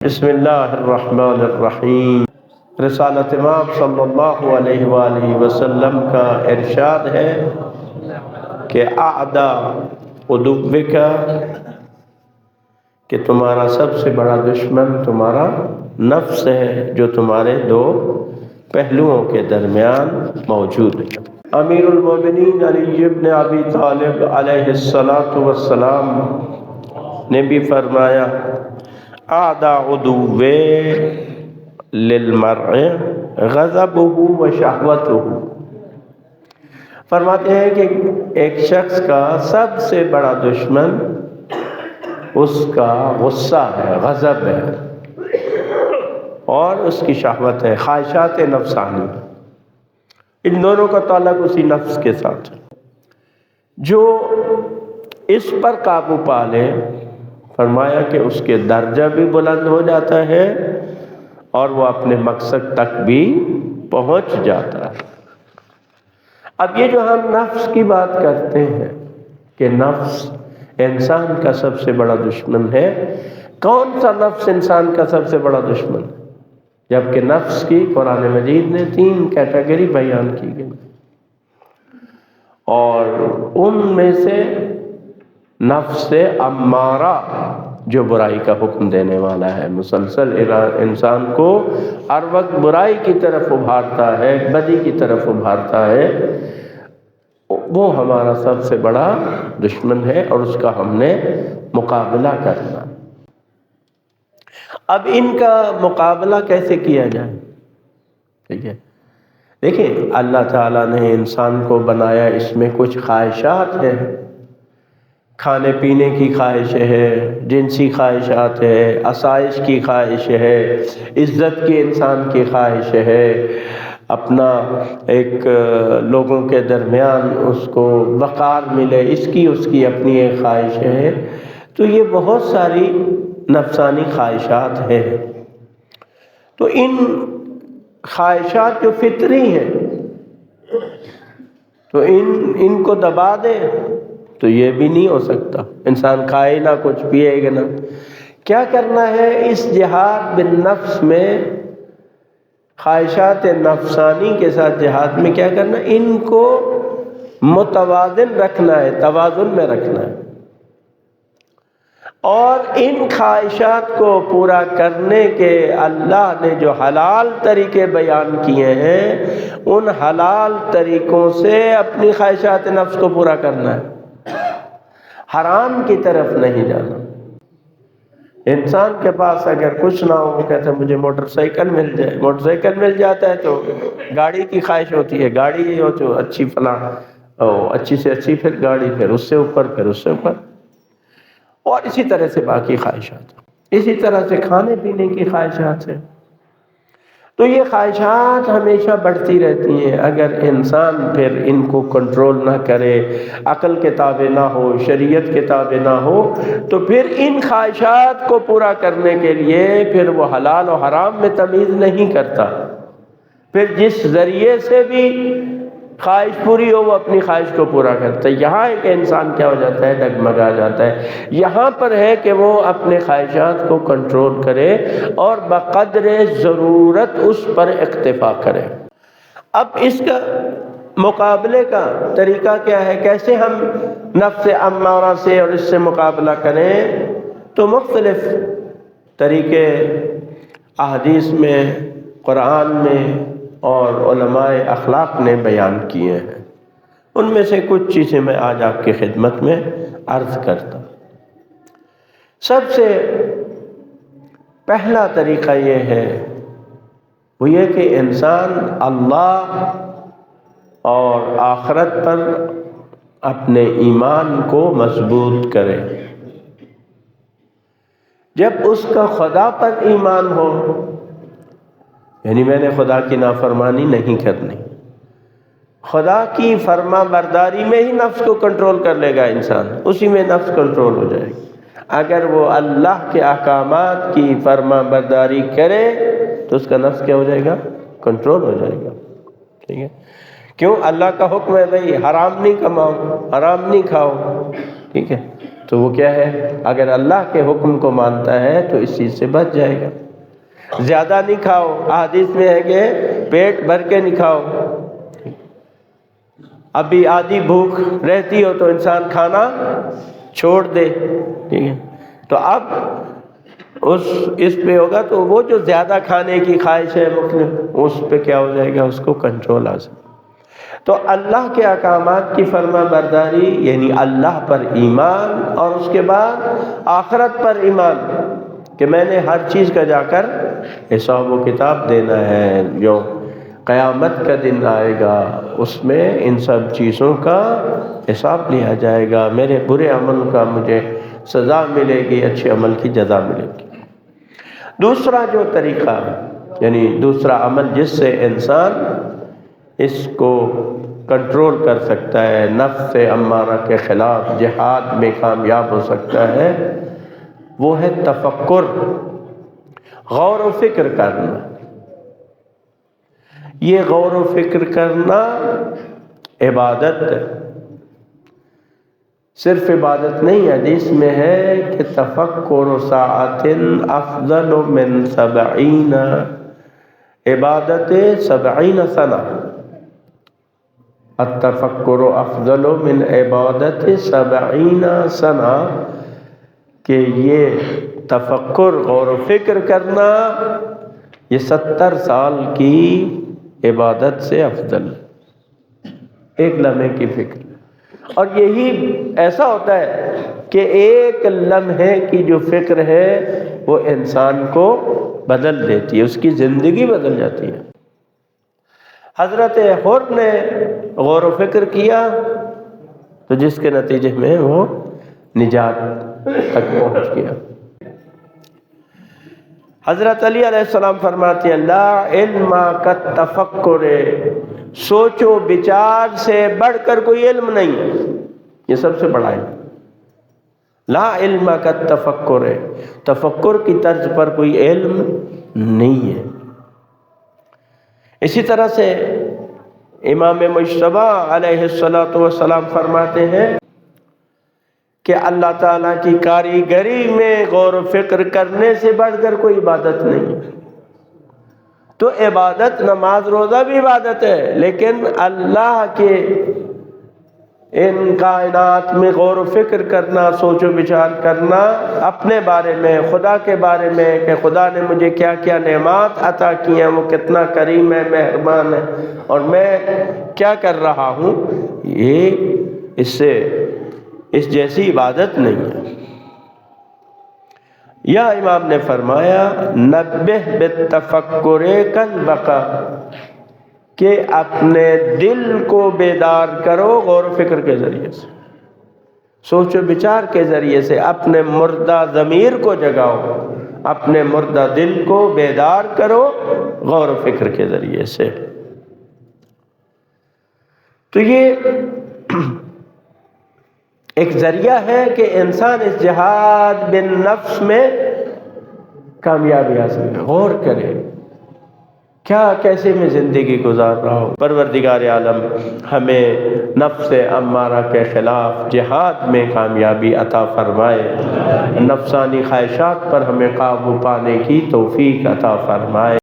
بسم اللہ الرحمن الرحیم۔ رسالت امام صلی اللہ علیہ وآلہ وسلم کا ارشاد ہے کہ اعداء عدوک، کہ تمہارا سب سے بڑا دشمن تمہارا نفس ہے جو تمہارے دو پہلوؤں کے درمیان موجود ہے۔ امیر المومنین علی بن ابی طالب علیہ السلام نے بھی فرمایا اعداء عدو للمرء غضبہ و شہوتہ، فرماتے ہیں کہ ایک شخص کا سب سے بڑا دشمن اس کا غصہ ہے، غضب ہے، اور اس کی شہوت ہے، خواہشات نفسانی۔ ان دونوں کا تعلق اسی نفس کے ساتھ ہے۔ جو اس پر قابو پا لے، فرمایا کہ اس کے درجہ بھی بلند ہو جاتا ہے اور وہ اپنے مقصد تک بھی پہنچ جاتا ہے۔ اب یہ جو ہم نفس کی بات کرتے ہیں کہ نفس انسان کا سب سے بڑا دشمن ہے، کون سا نفس انسان کا سب سے بڑا دشمن ہے؟ جبکہ نفس کی قرآن مجید نے 3 کیٹیگری بیان کی گئی، اور ان میں سے نفس امارہ جو برائی کا حکم دینے والا ہے، مسلسل انسان کو ہر وقت برائی کی طرف ابھارتا ہے، بدی کی طرف ابھارتا ہے، وہ ہمارا سب سے بڑا دشمن ہے اور اس کا ہم نے مقابلہ کرنا۔ اب ان کا مقابلہ کیسے کیا جائے؟ ٹھیک ہے، دیکھیں اللہ تعالیٰ نے انسان کو بنایا، اس میں کچھ خواہشات ہیں، کھانے پینے کی خواہش ہے، جنسی خواہشات ہے، آسائش کی خواہش ہے، عزت کی انسان کی خواہش ہے، اپنا ایک لوگوں کے درمیان اس کو وقار ملے، اس کی اپنی ایک خواہش ہے۔ تو یہ بہت ساری نفسانی خواہشات ہیں۔ تو ان خواہشات جو فطری ہیں، تو ان کو دبا دے تو یہ بھی نہیں ہو سکتا۔ انسان کھائے نہ کچھ، پیے گا نہ۔ کیا کرنا ہے اس جہاد بالنفس میں، خواہشات نفسانی کے ساتھ جہاد میں کیا کرنا ہے؟ ان کو متوازن رکھنا ہے، توازن میں رکھنا ہے، اور ان خواہشات کو پورا کرنے کے اللہ نے جو حلال طریقے بیان کیے ہیں، ان حلال طریقوں سے اپنی خواہشات نفس کو پورا کرنا ہے، حرام کی طرف نہیں جانا۔ انسان کے پاس اگر کچھ نہ ہو، کہتا ہے مجھے موٹر سائیکل مل جائے، موٹر سائیکل مل جاتا ہے تو گاڑی کی خواہش ہوتی ہے، گاڑی ہو تو اچھی فلاں، اچھی سے اچھی، پھر گاڑی، پھر اس سے اوپر، پھر اس سے اوپر، اور اسی طرح سے باقی خواہشات، اسی طرح سے کھانے پینے کی خواہشات ہیں۔ تو یہ خواہشات ہمیشہ بڑھتی رہتی ہیں۔ اگر انسان پھر ان کو کنٹرول نہ کرے، عقل کے تابع نہ ہو، شریعت کے تابع نہ ہو، تو پھر ان خواہشات کو پورا کرنے کے لیے پھر وہ حلال و حرام میں تمیز نہیں کرتا۔ پھر جس ذریعے سے بھی خواہش پوری ہو، وہ اپنی خواہش کو پورا کرتا ہے۔ یہاں ایک انسان کیا ہو جاتا ہے؟ ڈگمگا جاتا ہے۔ یہاں پر ہے کہ وہ اپنے خواہشات کو کنٹرول کرے اور بقدر ضرورت اس پر اکتفا کرے۔ اب اس کا مقابلے کا طریقہ کیا ہے؟ کیسے ہم نفس امارہ سے اور اس سے مقابلہ کریں؟ تو مختلف طریقے احادیث میں، قرآن میں اور علماء اخلاق نے بیان کیے ہیں۔ ان میں سے کچھ چیزیں میں آج آپ کی خدمت میں عرض کرتا ہوں۔ سب سے پہلا طریقہ یہ ہے، وہ یہ کہ انسان اللہ اور آخرت پر اپنے ایمان کو مضبوط کرے۔ جب اس کا خدا پر ایمان ہو، یعنی میں نے خدا کی نافرمانی نہیں کرنی، خدا کی فرما برداری میں ہی نفس کو کنٹرول کر لے گا انسان، اسی میں نفس کنٹرول ہو جائے گی۔ اگر وہ اللہ کے احکامات کی فرما برداری کرے تو اس کا نفس کیا ہو جائے گا؟ کنٹرول ہو جائے گا۔ ٹھیک ہے، کیوں؟ اللہ کا حکم ہے بھئی حرام نہیں کماؤ، حرام نہیں کھاؤ، ٹھیک ہے، تو وہ کیا ہے؟ اگر اللہ کے حکم کو مانتا ہے تو اس چیز سے بچ جائے گا۔ زیادہ نہیں کھاؤ، حدیث میں ہے کہ پیٹ بھر کے نہیں کھاؤ، ابھی آدھی بھوک رہتی ہو تو انسان کھانا چھوڑ دے، ٹھیک ہے؟ تو اب اس پہ ہوگا تو وہ جو زیادہ کھانے کی خواہش ہے مختلف، اس پہ کیا ہو جائے گا؟ اس کو کنٹرول حاصل۔ تو اللہ کے احکامات کی فرما برداری یعنی اللہ پر ایمان، اور اس کے بعد آخرت پر ایمان کہ میں نے ہر چیز کا جا کر حساب و کتاب دینا ہے، جو قیامت کا دن آئے گا اس میں ان سب چیزوں کا حساب لیا جائے گا، میرے برے عمل کا مجھے سزا ملے گی، اچھے عمل کی جزا ملے گی۔ دوسرا جو طریقہ یعنی دوسرا عمل جس سے انسان اس کو کنٹرول کر سکتا ہے، نفس امارہ کے خلاف جہاد میں کامیاب ہو سکتا ہے، وہ ہے تفکر، غور و فکر کرنا۔ یہ غور و فکر کرنا عبادت ہے، صرف عبادت نہیں، حدیث میں ہے کہ تفکر ساعۃ افضل من 70 عبادت 70 سنہ، التفکر افضل من عبادت 70 سنہ، کہ یہ تفکر غور و فکر کرنا یہ 70 سال کی عبادت سے افضل، ایک لمحے کی فکر۔ اور یہی ایسا ہوتا ہے کہ ایک لمحے کی جو فکر ہے وہ انسان کو بدل دیتی ہے، اس کی زندگی بدل جاتی ہے۔ حضرت حر نے غور و فکر کیا تو جس کے نتیجے میں وہ نجات تک پہنچ گیا۔ حضرت علی علیہ السلام فرماتے ہیں لا علم کالتفکر، سوچ و بچار سے بڑھ کر کوئی علم نہیں ہے، یہ سب سے بڑا علم۔ لا علم کالتفکر، تفکر کی طرز پر کوئی علم نہیں ہے۔ اسی طرح سے امام مجتبی علیہ السلام فرماتے ہیں کہ اللہ تعالیٰ کی کاریگری میں غور و فکر کرنے سے بڑھ کر کوئی عبادت نہیں ہے۔ تو عبادت، نماز روزہ بھی عبادت ہے، لیکن اللہ کے ان کائنات میں غور و فکر کرنا، سوچ و بچار کرنا اپنے بارے میں، خدا کے بارے میں کہ خدا نے مجھے کیا کیا نعمات عطا کی ہیں، وہ کتنا کریم ہے، مہربان ہے، اور میں کیا کر رہا ہوں، یہ اس جیسی عبادت نہیں ہے۔ یا امام نے فرمایا نبہ بالتفکر کالبقا، کہ اپنے دل کو بیدار کرو غور و فکر کے ذریعے سے، سوچ و بچار کے ذریعے سے اپنے مردہ ضمیر کو جگاؤ، اپنے مردہ دل کو بیدار کرو غور و فکر کے ذریعے سے۔ تو یہ ایک ذریعہ ہے کہ انسان اس جہاد بالنفس میں کامیابی حاصل کرے، غور کرے کیا کیسے میں زندگی گزار رہا ہوں۔ پروردگار عالم ہمیں نفس امارہ کے خلاف جہاد میں کامیابی عطا فرمائے، نفسانی خواہشات پر ہمیں قابو پانے کی توفیق عطا فرمائے۔